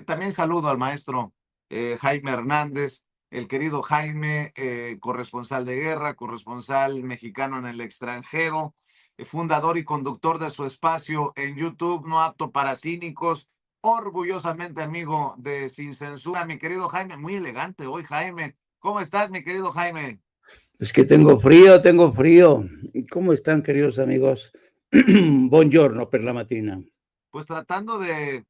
También saludo al maestro Jaime Hernández, el querido Jaime, corresponsal de guerra, corresponsal mexicano en el extranjero, fundador y conductor de su espacio en YouTube, No Apto para Cínicos, orgullosamente amigo de Sin Censura, mi querido Jaime, muy elegante hoy, Jaime. ¿Cómo estás, mi querido Jaime? Es que tengo frío, tengo frío. ¿Cómo están, queridos amigos? Buongiorno per la mattina. Pues tratando de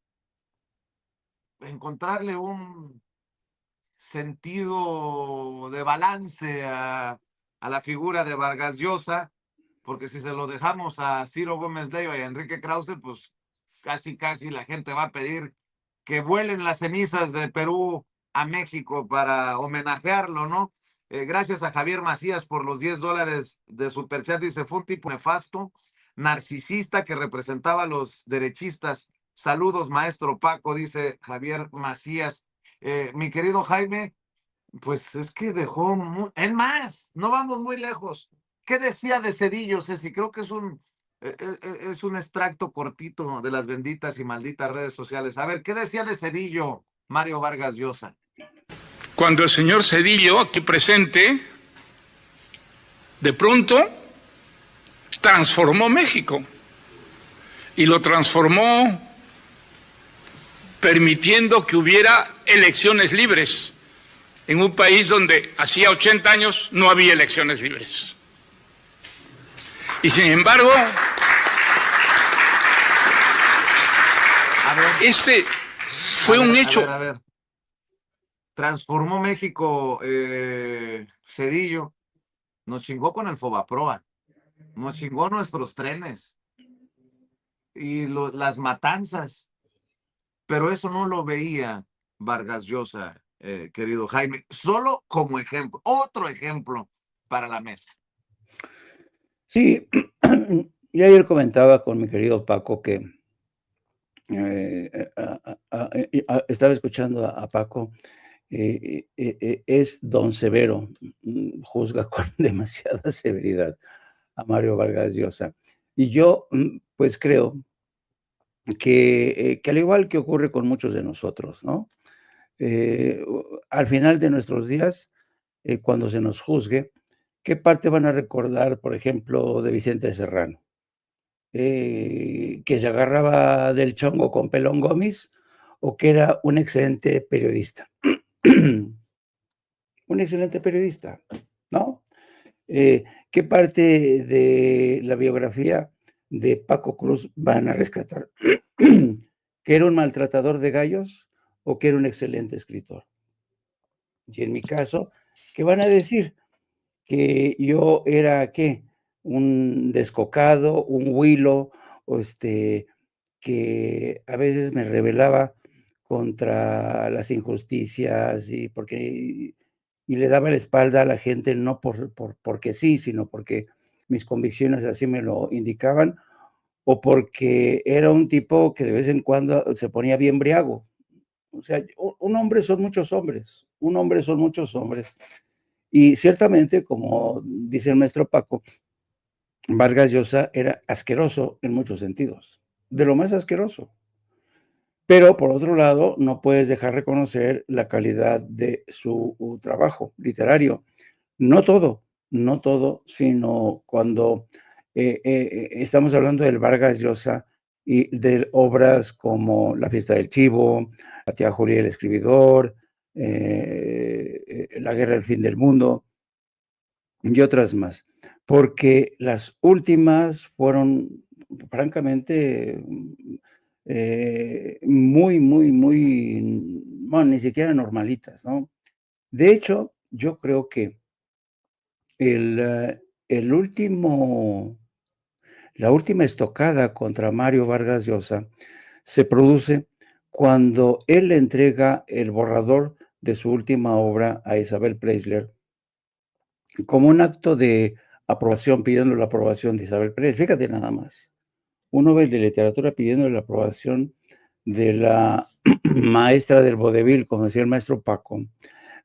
encontrarle un sentido de balance a la figura de Vargas Llosa, porque si se lo dejamos a Ciro Gómez Leiva y a Enrique Krause, pues casi la gente va a pedir que vuelen las cenizas de Perú a México para homenajearlo, ¿no? Gracias a Javier Macías por los $10 de superchat. Dice, fue un tipo nefasto, narcisista que representaba a los derechistas. Saludos, maestro Paco, dice Javier Macías. Mi querido Jaime, pues es que dejó en más, no vamos muy lejos. ¿Qué decía de Cedillo, Ceci? Creo que es un extracto cortito de las benditas y malditas redes sociales. A ver, ¿qué decía de Cedillo, Mario Vargas Llosa? Cuando el señor Cedillo, aquí presente, de pronto transformó México y lo transformó permitiendo que hubiera elecciones libres en un país donde hacía 80 años no había elecciones libres. Y sin embargo, este fue un hecho. A ver. Transformó México, Cedillo, nos chingó con el Fobaproa, nos chingó nuestros trenes y las matanzas, pero eso no lo veía Vargas Llosa, querido Jaime, solo como ejemplo, otro ejemplo para la mesa. Sí, yo ayer comentaba con mi querido Paco que estaba escuchando a Paco. Es don Severo, juzga con demasiada severidad a Mario Vargas Llosa. Y yo, pues creo que al igual que ocurre con muchos de nosotros, ¿no? Al final de nuestros días, cuando se nos juzgue, ¿qué parte van a recordar, por ejemplo, de Vicente Serrano? ¿Que se agarraba del chongo con Pelón Gómez o que era un excelente periodista? Un excelente periodista, ¿no? ¿Qué parte de la biografía de Paco Cruz van a rescatar? ¿Que era un maltratador de gallos o que era un excelente escritor? Y en mi caso, ¿qué van a decir? Que yo era, ¿qué? Un descocado, un huilo, o que a veces me rebelaba contra las injusticias y le daba la espalda a la gente, no porque sí, sino porque mis convicciones así me lo indicaban, o porque era un tipo que de vez en cuando se ponía bien briago. O sea, un hombre son muchos hombres, un hombre son muchos hombres. Y ciertamente, como dice el maestro Paco, Vargas Llosa era asqueroso en muchos sentidos, de lo más asqueroso. Pero por otro lado, no puedes dejar reconocer la calidad de su trabajo literario. No todo, no todo, sino cuando estamos hablando del Vargas Llosa y de obras como La fiesta del chivo, La tía Julia el escribidor, La guerra del fin del mundo y otras más, porque las últimas fueron francamente muy, bueno, ni siquiera normalitas, ¿no? De hecho, yo creo que el último, la última estocada contra Mario Vargas Llosa se produce cuando él le entrega el borrador de su última obra a Isabel Preisler como un acto de aprobación, pidiendo la aprobación de Isabel Preisler. Fíjate nada más, un Nobel de Literatura pidiendo la aprobación de la maestra del vodevil, como decía el maestro Paco,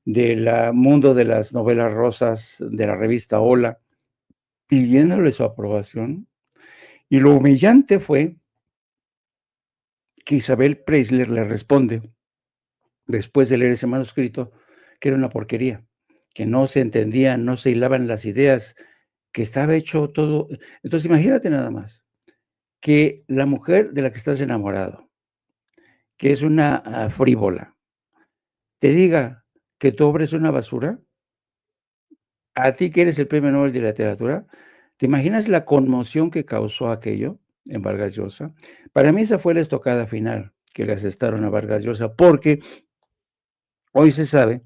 del mundo de las novelas rosas, de la revista Hola, pidiéndole su aprobación. Y lo humillante fue que Isabel Preisler le responde, después de leer ese manuscrito, que era una porquería, que no se entendían, no se hilaban las ideas, que estaba hecho todo. Entonces, imagínate nada más, que la mujer de la que estás enamorado, que es una frívola, te diga que tu obra es una basura, a ti que eres el premio Nobel de Literatura, ¿te imaginas la conmoción que causó aquello en Vargas Llosa? Para mí esa fue la estocada final que le asestaron a Vargas Llosa, porque hoy se sabe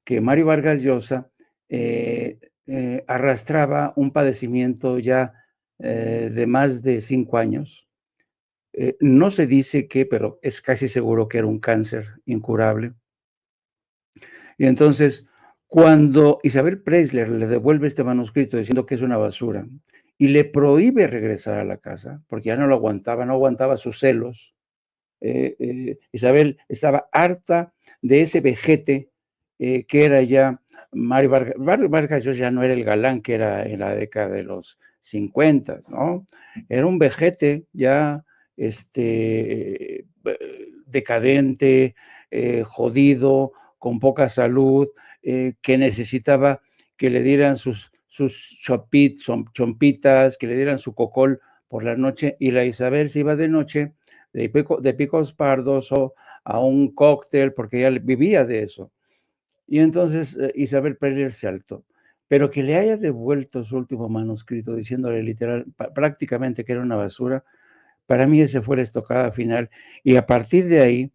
que Mario Vargas Llosa arrastraba un padecimiento ya de más de 5 años. No se dice qué, pero es casi seguro que era un cáncer incurable. Y entonces, cuando Isabel Preisler le devuelve este manuscrito diciendo que es una basura y le prohíbe regresar a la casa, porque ya no lo aguantaba, no aguantaba sus celos, Isabel estaba harta de ese vejete que era ya Mario Vargas. Vargas Llosa ya no era el galán que era en la década de los 50, ¿no? Era un vejete ya decadente, jodido, con poca salud, que necesitaba que le dieran sus chompitas, que le dieran su cocol por la noche, y la Isabel se iba de noche de picos pardos o a un cóctel, porque ella vivía de eso. Y entonces Isabel Preisler se saltó. Pero que le haya devuelto su último manuscrito diciéndole literal, prácticamente que era una basura, para mí ese fue la estocada final. Y a partir de ahí,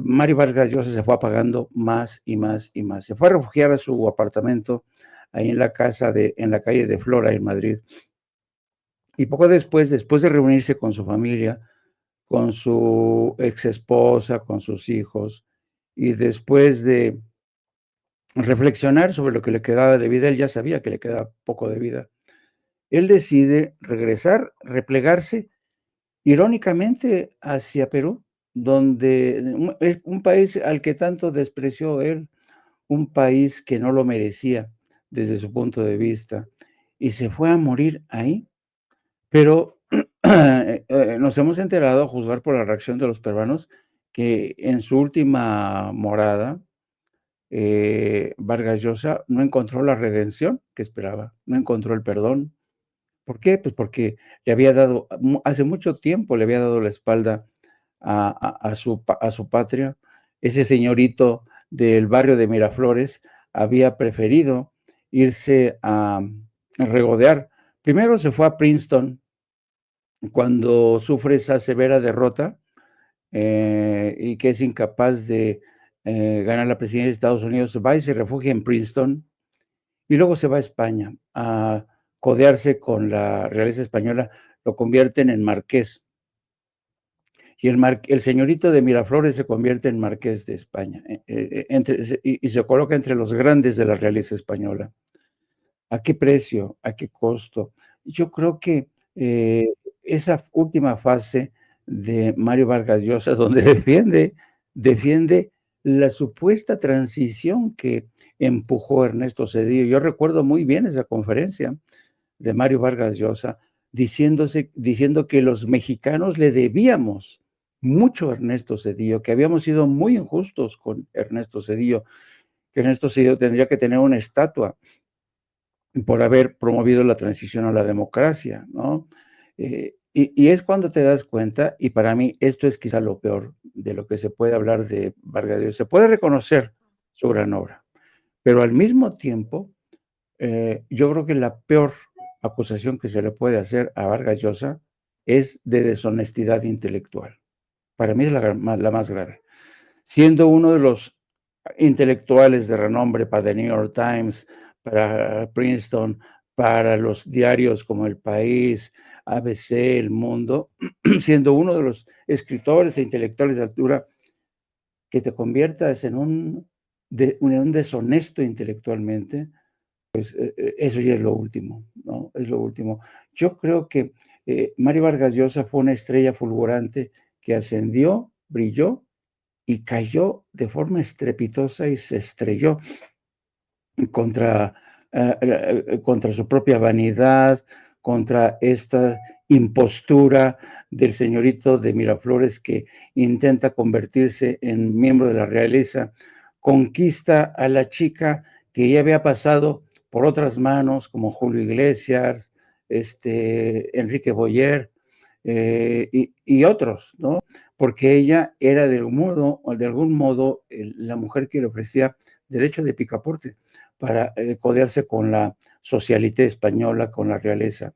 Mario Vargas Llosa se fue apagando más y más y más. Se fue a refugiar a su apartamento ahí en la calle de Flora, en Madrid. Y poco después de reunirse con su familia, con su ex esposa, con sus hijos, y después de reflexionar sobre lo que le quedaba de vida, él ya sabía que le quedaba poco de vida. Él decide regresar, replegarse, irónicamente, hacia Perú, donde es un país al que tanto despreció él, un país que no lo merecía desde su punto de vista, y se fue a morir ahí. Pero nos hemos enterado, a juzgar por la reacción de los peruanos, que en su última morada, Vargas Llosa no encontró la redención que esperaba, no encontró el perdón. ¿Por qué? Pues porque le había dado, hace mucho tiempo le había dado la espalda a su patria. Ese señorito del barrio de Miraflores había preferido irse a regodear. Primero se fue a Princeton cuando sufre esa severa derrota y que es incapaz de ganar la presidencia de Estados Unidos, va y se refugia en Princeton y luego se va a España a codearse con la realeza española, lo convierten en marqués. Y el señorito de Miraflores se convierte en marqués de España y se coloca entre los grandes de la realeza española. ¿A qué precio? ¿A qué costo? Yo creo que esa última fase de Mario Vargas Llosa, donde defiende la supuesta transición que empujó Ernesto Zedillo. Yo recuerdo muy bien esa conferencia de Mario Vargas Llosa, diciendo que los mexicanos le debíamos mucho a Ernesto Zedillo, que habíamos sido muy injustos con Ernesto Zedillo, que Ernesto Zedillo tendría que tener una estatua por haber promovido la transición a la democracia, ¿no? Y es cuando te das cuenta, y para mí esto es quizá lo peor de lo que se puede hablar de Vargas Llosa. Se puede reconocer su gran obra, pero al mismo tiempo, yo creo que la peor acusación que se le puede hacer a Vargas Llosa es de deshonestidad intelectual. Para mí es la más grave. Siendo uno de los intelectuales de renombre para The New York Times, para Princeton, para los diarios como El País, ABC, El Mundo, siendo uno de los escritores e intelectuales de altura, que te conviertas en un deshonesto intelectualmente, pues eso ya es lo último, ¿no? Es lo último. Yo creo que Mario Vargas Llosa fue una estrella fulgurante que ascendió, brilló y cayó de forma estrepitosa y se estrelló contra su propia vanidad, contra esta impostura del señorito de Miraflores que intenta convertirse en miembro de la realeza, conquista a la chica que ya había pasado por otras manos, como Julio Iglesias, Enrique Boyer, y otros, ¿no? Porque ella era de algún modo la mujer que le ofrecía derecho de picaporte para codearse con la socialité española, con la realeza.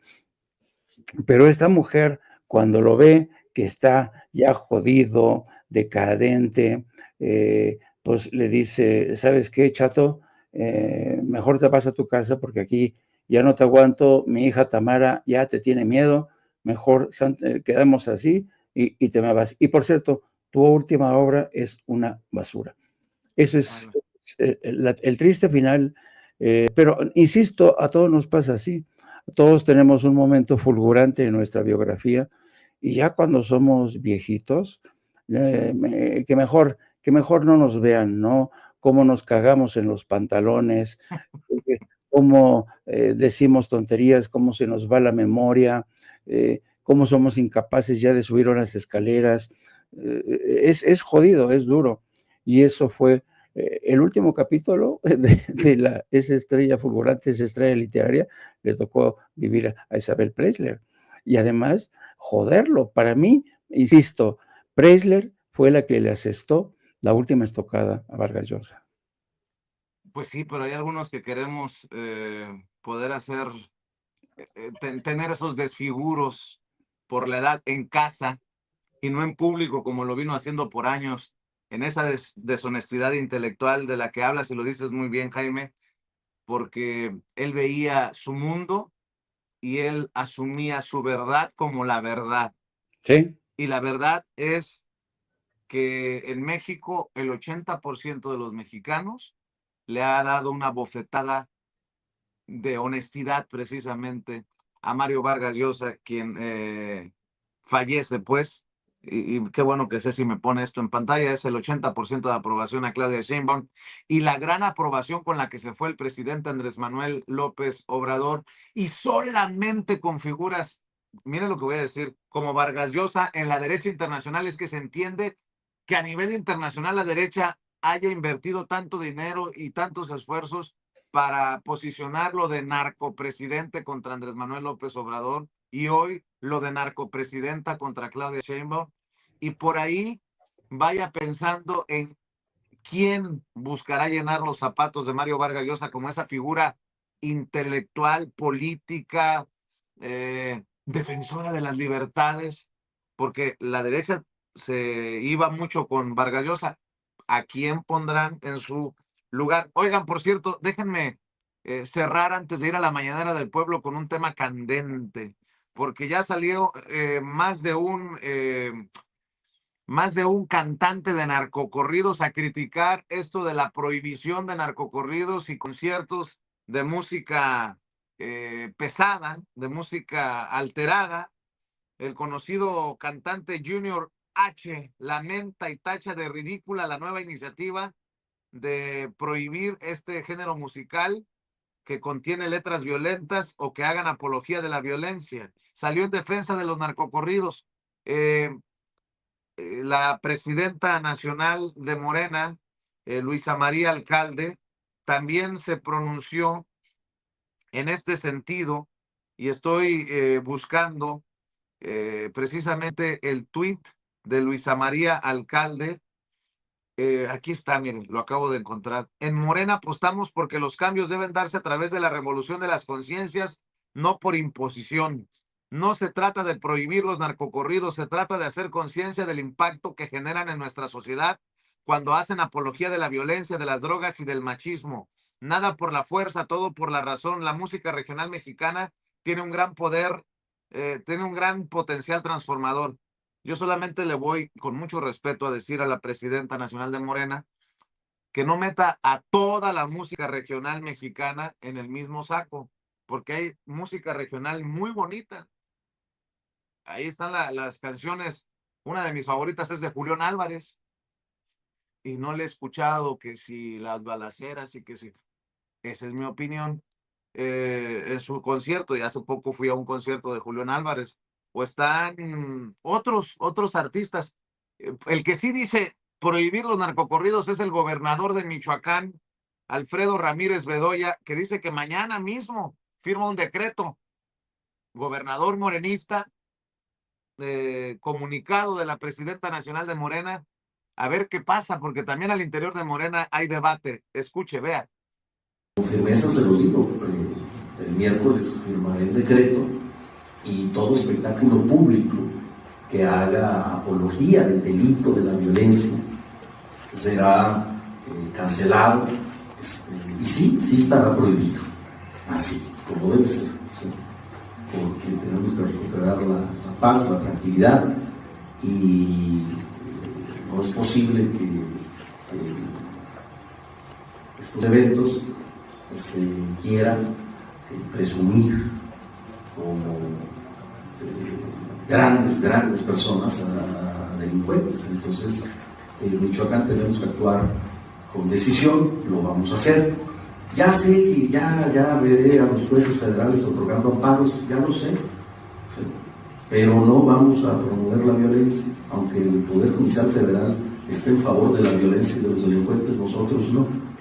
Pero esta mujer, cuando lo ve que está ya jodido, decadente, pues le dice, ¿sabes qué, chato? Mejor te vas a tu casa porque aquí ya no te aguanto, mi hija Tamara ya te tiene miedo, mejor quedamos así y te me vas. Y por cierto, tu última obra es una basura. Eso es el triste final, pero insisto, a todos nos pasa así. Todos tenemos un momento fulgurante en nuestra biografía y ya cuando somos viejitos, que mejor no nos vean, ¿no? Cómo nos cagamos en los pantalones, cómo decimos tonterías, cómo se nos va la memoria, cómo somos incapaces ya de subir unas escaleras. Es jodido, es duro. Y eso fue el último capítulo de esa estrella fulgurante, esa estrella literaria, le tocó vivir a Isabel Preisler. Y además, joderlo, para mí, insisto, Preisler fue la que le asestó la última estocada a Vargas Llosa. Pues sí, pero hay algunos que queremos poder hacer, tener esos desfiguros por la edad en casa y no en público, como lo vino haciendo por años, en esa deshonestidad intelectual de la que hablas y lo dices muy bien, Jaime, porque él veía su mundo y él asumía su verdad como la verdad. Sí. Y la verdad es que en México el 80% de los mexicanos le ha dado una bofetada de honestidad precisamente a Mario Vargas Llosa, quien fallece, pues, y qué bueno que Ceci me pone esto en pantalla, es el 80% de aprobación a Claudia Sheinbaum y la gran aprobación con la que se fue el presidente Andrés Manuel López Obrador, y solamente con figuras, miren lo que voy a decir, como Vargas Llosa en la derecha internacional, es que se entiende que a nivel internacional la derecha haya invertido tanto dinero y tantos esfuerzos para posicionarlo de narcopresidente contra Andrés Manuel López Obrador y hoy lo de narcopresidenta contra Claudia Sheinbaum. Y por ahí vaya pensando en quién buscará llenar los zapatos de Mario Vargas Llosa como esa figura intelectual, política, defensora de las libertades, porque la derecha se iba mucho con Vargas Llosa. ¿A quién pondrán en su lugar? Oigan, por cierto, déjenme cerrar antes de ir a la mañanera del pueblo con un tema candente, porque ya salió más de un cantante de narcocorridos a criticar esto de la prohibición de narcocorridos y conciertos de música pesada, de música alterada. El conocido cantante Junior H lamenta y tacha de ridícula la nueva iniciativa de prohibir este género musical que contiene letras violentas o que hagan apología de la violencia. Salió en defensa de los narcocorridos. La presidenta nacional de Morena, Luisa María Alcalde, también se pronunció en este sentido y estoy buscando precisamente el tuit de Luisa María Alcalde. Aquí está, miren, lo acabo de encontrar. En Morena apostamos porque los cambios deben darse a través de la revolución de las conciencias, no por imposición. No se trata de prohibir los narcocorridos, se trata de hacer conciencia del impacto que generan en nuestra sociedad cuando hacen apología de la violencia, de las drogas y del machismo. Nada por la fuerza, todo por la razón. La música regional mexicana tiene un gran poder, tiene un gran potencial transformador. Yo solamente le voy con mucho respeto a decir a la presidenta nacional de Morena que no meta a toda la música regional mexicana en el mismo saco, porque hay música regional muy bonita. Ahí están las canciones. Una de mis favoritas es de Julián Álvarez y no le he escuchado que si las balaceras y que si. Esa es mi opinión. En su concierto, y hace poco fui a un concierto de Julián Álvarez. o están otros artistas. El que sí dice prohibir los narcocorridos es el gobernador de Michoacán, Alfredo Ramírez Bedoya, que dice que mañana mismo firma un decreto. Gobernador morenista, comunicado de la presidenta nacional de Morena, a ver qué pasa, porque también al interior de Morena hay debate. Escuche, vea. Con firmeza se los digo, el miércoles firmaré el decreto y todo espectáculo público que haga apología del delito de la violencia será cancelado, y sí estará prohibido, así como debe ser, ¿sí? Porque tenemos que recuperar la paz, la tranquilidad, y no es posible que estos eventos se quieran presumir como grandes personas a delincuentes. Entonces, en Michoacán tenemos que actuar con decisión, lo vamos a hacer. Ya sé que ya veré a los jueces federales otorgando amparos, ya lo sé, ¿sí? Pero no vamos a promover la violencia, aunque el Poder Judicial Federal esté en favor de la violencia y de los delincuentes, nosotros no.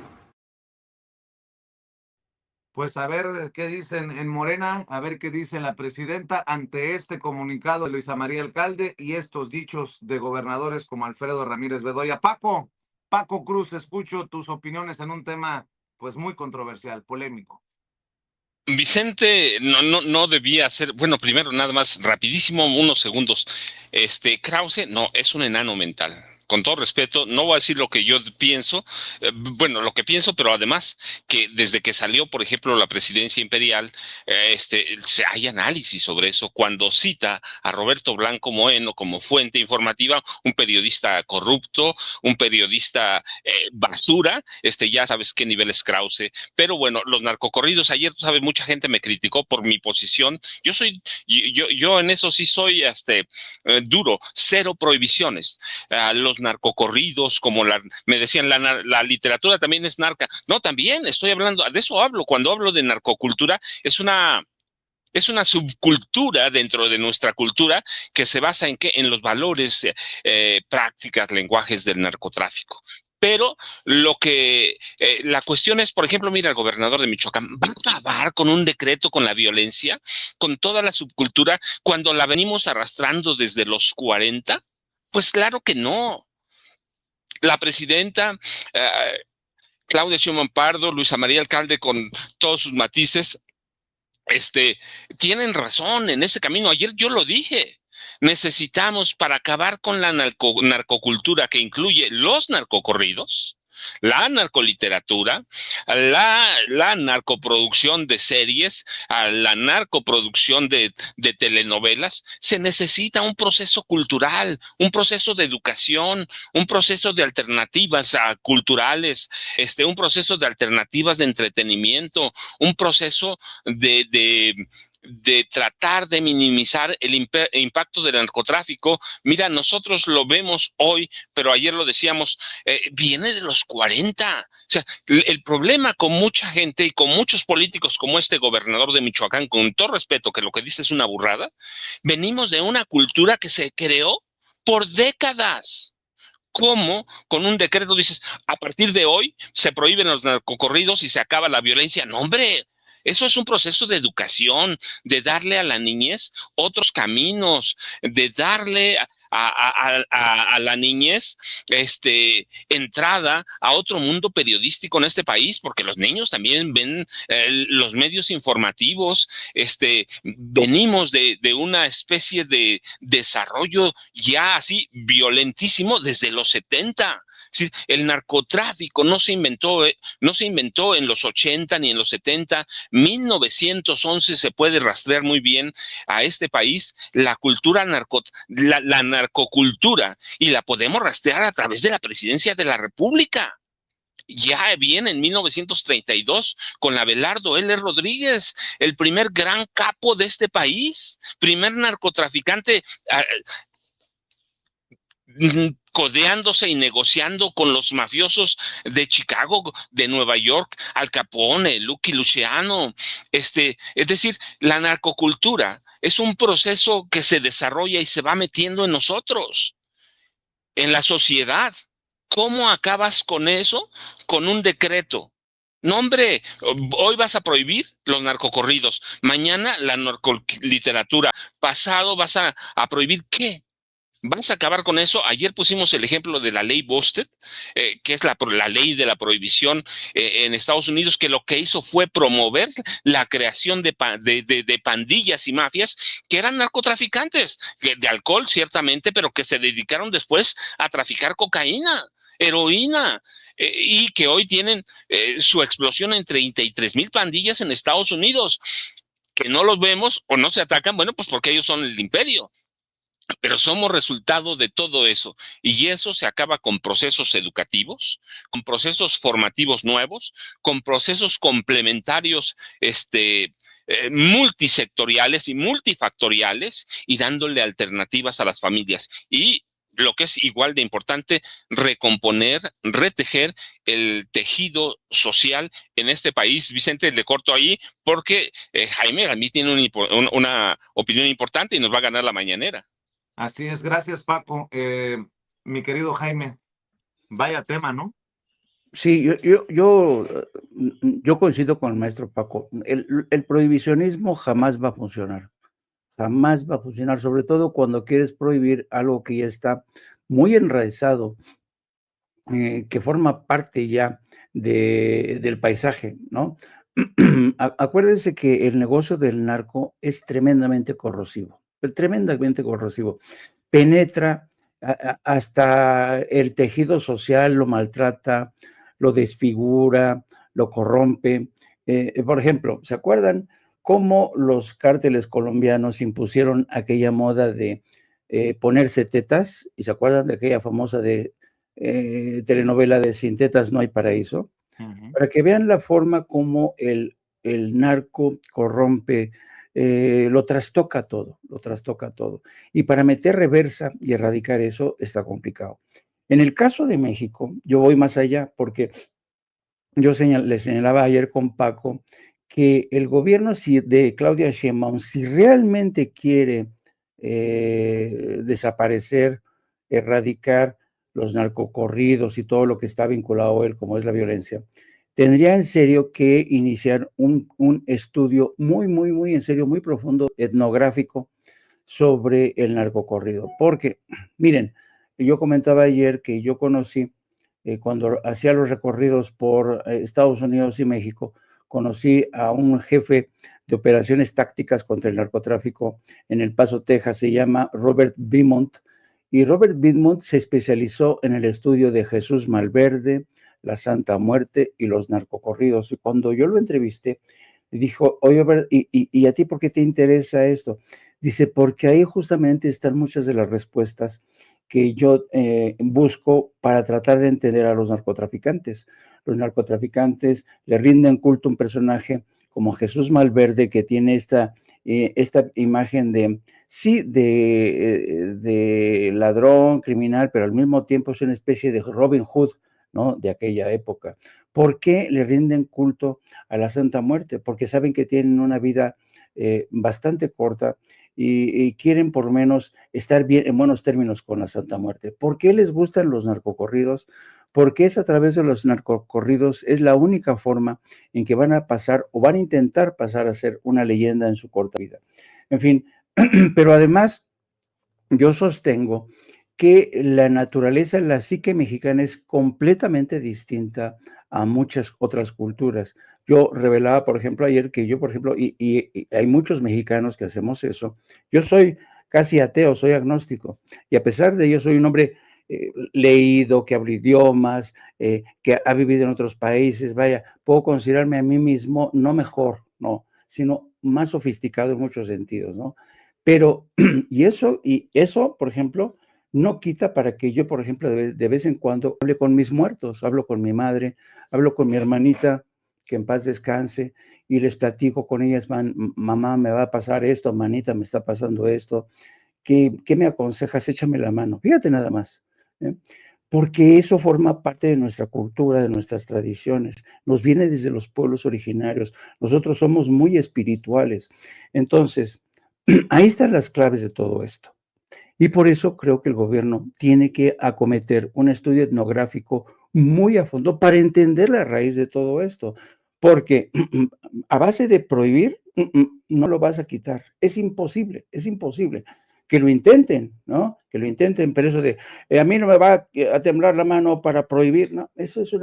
Pues a ver qué dicen en Morena, a ver qué dice la presidenta ante este comunicado de Luisa María Alcalde y estos dichos de gobernadores como Alfredo Ramírez Bedoya. Paco Cruz, escucho tus opiniones en un tema pues muy controversial, polémico. Vicente no debía ser, bueno, primero nada más, rapidísimo, unos segundos. Krause no, es un enano mental. Con todo respeto, no voy a decir lo que yo pienso, lo que pienso, pero además que desde que salió, por ejemplo, la presidencia imperial, hay análisis sobre eso. Cuando cita a Roberto Blanco Moeno como fuente informativa, un periodista corrupto, un periodista basura, ya sabes qué nivel es Krause. Pero bueno, los narcocorridos, ayer, tú sabes, mucha gente me criticó por mi posición. Yo en eso sí soy duro, cero prohibiciones. Los narcocorridos, como me decían, la literatura también es narca. No, también estoy hablando, de eso hablo. Cuando hablo de narcocultura, es una subcultura dentro de nuestra cultura que se basa en ¿qué? En los valores, prácticas, lenguajes del narcotráfico. Pero la cuestión es, por ejemplo, mira, el gobernador de Michoacán va a acabar con un decreto con la violencia, con toda la subcultura, cuando la venimos arrastrando desde los 40. Pues claro que no. La presidenta Claudia Sheinbaum Pardo, Luisa María Alcalde con todos sus matices, tienen razón en ese camino. Ayer yo lo dije. Necesitamos, para acabar con la narcocultura que incluye los narcocorridos, la narcoliteratura, la narcoproducción de series, la narcoproducción de telenovelas, se necesita un proceso cultural, un proceso de educación, un proceso de alternativas culturales, un proceso de alternativas de entretenimiento, un proceso de tratar de minimizar el impacto del narcotráfico. Mira, nosotros lo vemos hoy, pero ayer lo decíamos, viene de los 40. O sea, el problema con mucha gente y con muchos políticos como este gobernador de Michoacán, con todo respeto, que lo que dice es una burrada, venimos de una cultura que se creó por décadas. ¿Cómo con un decreto dices, a partir de hoy se prohíben los narcocorridos y se acaba la violencia? No, hombre. Eso es un proceso de educación, de darle a la niñez otros caminos, de darle a la niñez entrada a otro mundo periodístico en este país, porque los niños también ven los medios informativos. Venimos de una especie de desarrollo ya así violentísimo desde los 70. Sí, el narcotráfico no se inventó en los 80 ni en los 70. 1911 se puede rastrear muy bien a este país la narcocultura, y la podemos rastrear a través de la presidencia de la República. Ya viene en 1932 con Abelardo L. Rodríguez, el primer gran capo de este país, primer narcotraficante codeándose y negociando con los mafiosos de Chicago, de Nueva York, Al Capone, Lucky Luciano. Es decir, la narcocultura es un proceso que se desarrolla y se va metiendo en nosotros, en la sociedad. ¿Cómo acabas con eso? Con un decreto. No, hombre, hoy vas a prohibir los narcocorridos, mañana la narcoliteratura, pasado vas a prohibir ¿qué? ¿Vas a acabar con eso? Ayer pusimos el ejemplo de la ley Busted, que es la ley de la prohibición en Estados Unidos, que lo que hizo fue promover la creación de pandillas y mafias que eran narcotraficantes, de alcohol ciertamente, pero que se dedicaron después a traficar cocaína, heroína, y que hoy tienen su explosión en 33,000 pandillas en Estados Unidos, que no los vemos o no se atacan, bueno, pues porque ellos son el imperio. Pero somos resultado de todo eso, y eso se acaba con procesos educativos, con procesos formativos nuevos, con procesos complementarios multisectoriales y multifactoriales, y dándole alternativas a las familias. Y lo que es igual de importante, recomponer, retejer el tejido social en este país. Vicente, le corto ahí porque Jaime a mí tiene una opinión importante y nos va a ganar la mañanera. Así es, gracias Paco. Mi querido Jaime, vaya tema, ¿no? Sí, yo coincido con el maestro Paco. El prohibicionismo jamás va a funcionar. Jamás va a funcionar, sobre todo cuando quieres prohibir algo que ya está muy enraizado, que forma parte ya del paisaje, ¿no? Acuérdense que el negocio del narco es tremendamente corrosivo, penetra hasta el tejido social, lo maltrata, lo desfigura, lo corrompe. Por ejemplo, ¿se acuerdan cómo los cárteles colombianos impusieron aquella moda de ponerse tetas? ¿Y se acuerdan de aquella famosa telenovela de Sin tetas no hay paraíso? Para que vean la forma como el narco corrompe, lo trastoca todo. Y para meter reversa y erradicar eso está complicado. En el caso de México, yo voy más allá porque yo le señalaba ayer con Paco que el gobierno de Claudia Sheinbaum, si realmente quiere desaparecer, erradicar los narcocorridos y todo lo que está vinculado a él, como es la violencia, tendría en serio que iniciar un estudio muy en serio, muy profundo, etnográfico, sobre el narcocorrido. Porque, miren, yo comentaba ayer que yo conocí, cuando hacía los recorridos por Estados Unidos y México, conocí a un jefe de operaciones tácticas contra el narcotráfico en El Paso, Texas, se llama Robert Beaumont, y Robert Beaumont se especializó en el estudio de Jesús Malverde, la Santa Muerte y los narcocorridos. Y cuando yo lo entrevisté, dijo, oye, ¿y a ti por qué te interesa esto? Dice, porque ahí justamente están muchas de las respuestas que yo busco para tratar de entender a los narcotraficantes. Los narcotraficantes le rinden culto a un personaje como Jesús Malverde, que tiene esta imagen de ladrón, criminal, pero al mismo tiempo es una especie de Robin Hood, ¿no? De aquella época. ¿Por qué le rinden culto a la Santa Muerte? Porque saben que tienen una vida bastante corta y quieren por lo menos estar bien, en buenos términos con la Santa Muerte. ¿Por qué les gustan los narcocorridos? Porque es a través de los narcocorridos, es la única forma en que van a pasar o van a intentar pasar a ser una leyenda en su corta vida. En fin, pero además yo sostengo que la naturaleza, la psique mexicana es completamente distinta a muchas otras culturas. Yo revelaba, por ejemplo, ayer que yo, por ejemplo, y hay muchos mexicanos que hacemos eso, yo soy casi ateo, soy agnóstico, y a pesar de ello soy un hombre leído, que habla idiomas, que ha vivido en otros países, vaya, puedo considerarme a mí mismo no mejor, no, sino más sofisticado en muchos sentidos, ¿no? Pero, y eso, por ejemplo, no quita para que yo, por ejemplo, de vez en cuando hable con mis muertos, hablo con mi madre, hablo con mi hermanita, que en paz descanse, y les platico con ellas, mamá, me va a pasar esto, manita, me está pasando esto, ¿qué me aconsejas? Échame la mano. Fíjate nada más, ¿eh? Porque eso forma parte de nuestra cultura, de nuestras tradiciones, nos viene desde los pueblos originarios, nosotros somos muy espirituales. Entonces, Ahí están las claves de todo esto. Y por eso creo que el gobierno tiene que acometer un estudio etnográfico muy a fondo para entender la raíz de todo esto, porque a base de prohibir, no lo vas a quitar. Es imposible, es imposible. Que lo intenten, ¿no? Que lo intenten, pero eso de, a mí no me va a temblar la mano para prohibir, no, eso es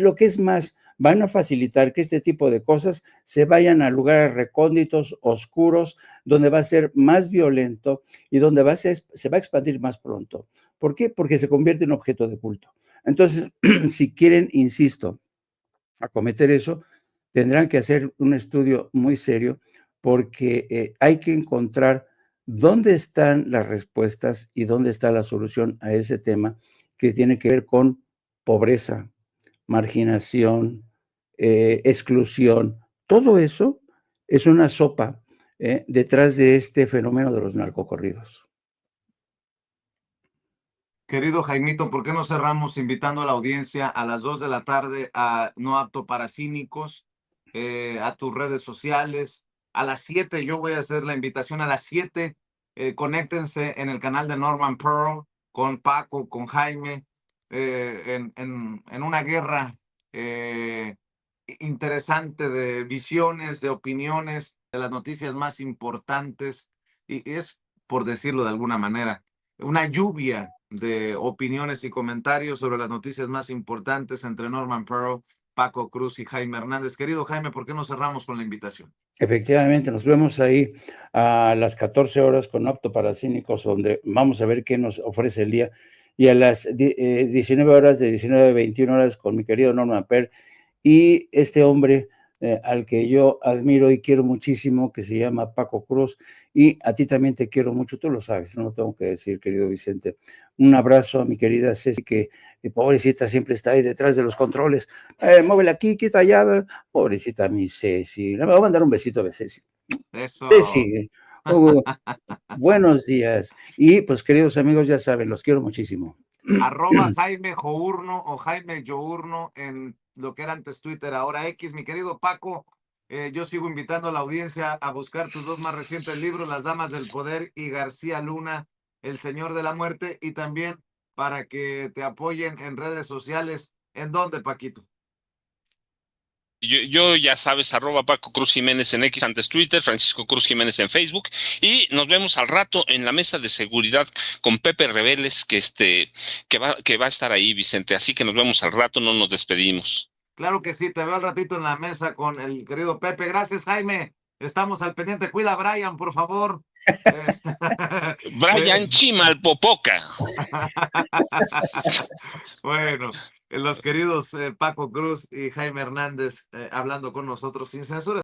lo que es más, van a facilitar que este tipo de cosas se vayan a lugares recónditos, oscuros, donde va a ser más violento y donde se va a expandir más pronto. ¿Por qué? Porque se convierte en objeto de culto. Entonces, si quieren, insisto, acometer eso, tendrán que hacer un estudio muy serio porque hay que encontrar dónde están las respuestas y dónde está la solución a ese tema que tiene que ver con pobreza, marginación, exclusión. Todo eso es una sopa detrás de este fenómeno de los narcocorridos. Querido Jaimito, ¿por qué no cerramos invitando a la audiencia a las 2 de la tarde a No Apto para Cínicos, a tus redes sociales? A las 7 yo voy a hacer la invitación. A las 7 conéctense en el canal de Norman Pearl con Paco, con Jaime, en una guerra interesante de visiones, de opiniones, de las noticias más importantes. Y es, por decirlo de alguna manera, una lluvia de opiniones y comentarios sobre las noticias más importantes entre Norman Pearl, Paco Cruz y Jaime Hernández. Querido Jaime, ¿por qué no cerramos con la invitación? Efectivamente, nos vemos ahí a las 14 horas con Apto para Cínicos, donde vamos a ver qué nos ofrece el día. Y a las 19 horas, de 19 a 21 horas, con mi querido Norman Pearl y este hombre al que yo admiro y quiero muchísimo, que se llama Paco Cruz, y a ti también te quiero mucho, tú lo sabes, no lo tengo que decir, querido Vicente. Un abrazo a mi querida Ceci, que pobrecita siempre está ahí detrás de los controles. Muévele aquí, quita allá, pobrecita mi Ceci. Le voy a mandar un besito a Ceci. Eso. Ceci, buenos días. Y pues, queridos amigos, ya saben, los quiero muchísimo. @ Jaime Journo o Jaime Journo en lo que era antes Twitter, ahora X. Mi querido Paco, yo sigo invitando a la audiencia a buscar tus dos más recientes libros, Las Damas del Poder y García Luna, El Señor de la Muerte, y también para que te apoyen en redes sociales. ¿En dónde, Paquito? Yo ya sabes, @ Paco Cruz Jiménez en X, antes Twitter, Francisco Cruz Jiménez en Facebook, y nos vemos al rato en la mesa de seguridad con Pepe Reveles, que va a estar ahí, Vicente. Así que nos vemos al rato, no nos despedimos. Claro que sí, te veo al ratito en la mesa con el querido Pepe. Gracias, Jaime. Estamos al pendiente. Cuida a Brian, por favor. Brian Chimalpopoca. Bueno, los queridos Paco Cruz y Jaime Hernández hablando con nosotros sin censura.